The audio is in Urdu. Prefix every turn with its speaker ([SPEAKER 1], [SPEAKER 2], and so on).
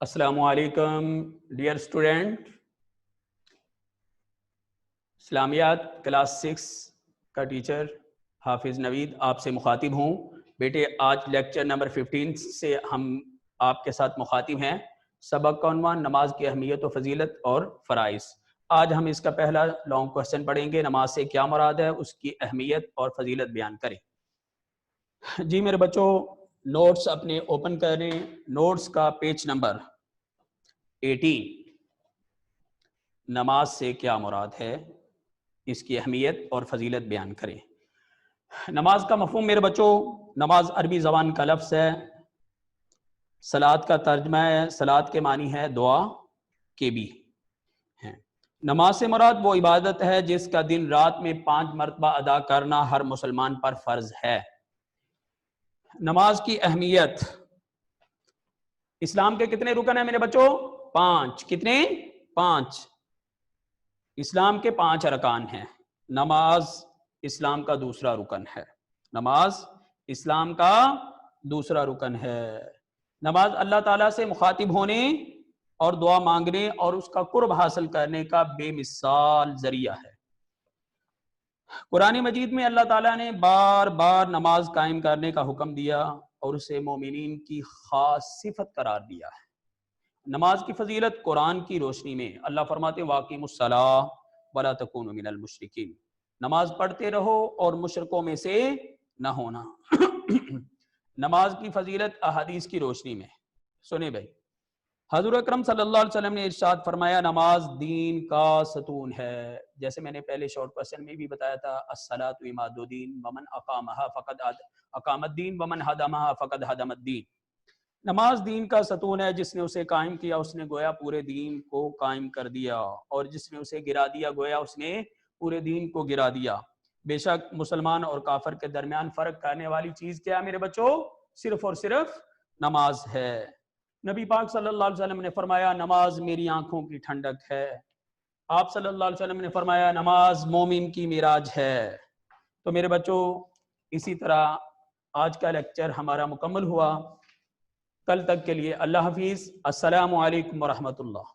[SPEAKER 1] السلام علیکم ڈیئر اسٹوڈنٹ. اسلامیات کلاس 6 کا ٹیچر حافظ نوید آپ سے مخاطب ہوں. بیٹے آج لیکچر نمبر 15 سے ہم آپ کے ساتھ مخاطب ہیں. سبق کا عنوان نماز کی اہمیت و فضیلت اور فرائض. آج ہم اس کا پہلا لانگ کوسچن پڑھیں گے. نماز سے کیا مراد ہے، اس کی اہمیت اور فضیلت بیان کریں. جی میرے بچوں، نوٹس اپنے اوپن کریں. نوٹس کا پیج نمبر 18. نماز سے کیا مراد ہے، اس کی اہمیت اور فضیلت بیان کریں. نماز کا مفہوم میرے بچوں، نماز عربی زبان کا لفظ ہے. صلاۃ کا ترجمہ ہے، صلاۃ کے معنی ہے دعا کے بھی ہیں. نماز سے مراد وہ عبادت ہے جس کا دن رات میں 5 مرتبہ ادا کرنا ہر مسلمان پر فرض ہے. نماز کی اہمیت. اسلام کے کتنے رکن ہیں میرے بچوں؟ 5. کتنے؟ 5. اسلام کے 5 ارکان ہیں. نماز اسلام کا دوسرا رکن ہے. نماز اسلام کا دوسرا رکن ہے. نماز اللہ تعالیٰ سے مخاطب ہونے اور دعا مانگنے اور اس کا قرب حاصل کرنے کا بے مثال ذریعہ ہے. قرآن مجید میں اللہ تعالیٰ نے بار بار نماز قائم کرنے کا حکم دیا اور اسے مومنین کی خاص صفت قرار دیا ہے. نماز کی فضیلت قرآن کی روشنی میں اللہ فرماتے ہیں وَأَقِیمُوا الصَّلَاةَ وَلَا تَکُونُوا مِنَ الْمُشْرِکِینَ. نماز پڑھتے رہو اور مشرکوں میں سے نہ ہونا. نماز کی فضیلت احادیث کی روشنی میں سنیں بھائی. حضور اکرم صلی اللہ علیہ وسلم نے ارشاد فرمایا نماز دین کا ستون ہے. جیسے میں نے پہلے شارٹ کوسچن میں بھی بتایا تھا الصلاۃ عماد الدین ومن اقامها فقد اقام الدین ومن هدمها فقد هدم الدین. نماز دین کا ستون ہے، جس نے اسے قائم کیا اس نے گویا پورے دین کو قائم کر دیا، اور جس نے اسے گرا دیا گویا اس نے پورے دین کو گرا دیا. بے شک مسلمان اور کافر کے درمیان فرق کرنے والی چیز کیا ہے میرے بچوں؟ صرف اور صرف نماز ہے. نبی پاک صلی اللہ علیہ وسلم نے فرمایا نماز میری آنکھوں کی ٹھنڈک ہے. آپ صلی اللہ علیہ وسلم نے فرمایا نماز مومن کی معراج ہے. تو میرے بچوں اسی طرح آج کا لیکچر ہمارا مکمل ہوا. کل تک کے لیے اللہ حافظ. السلام علیکم ورحمۃ اللہ.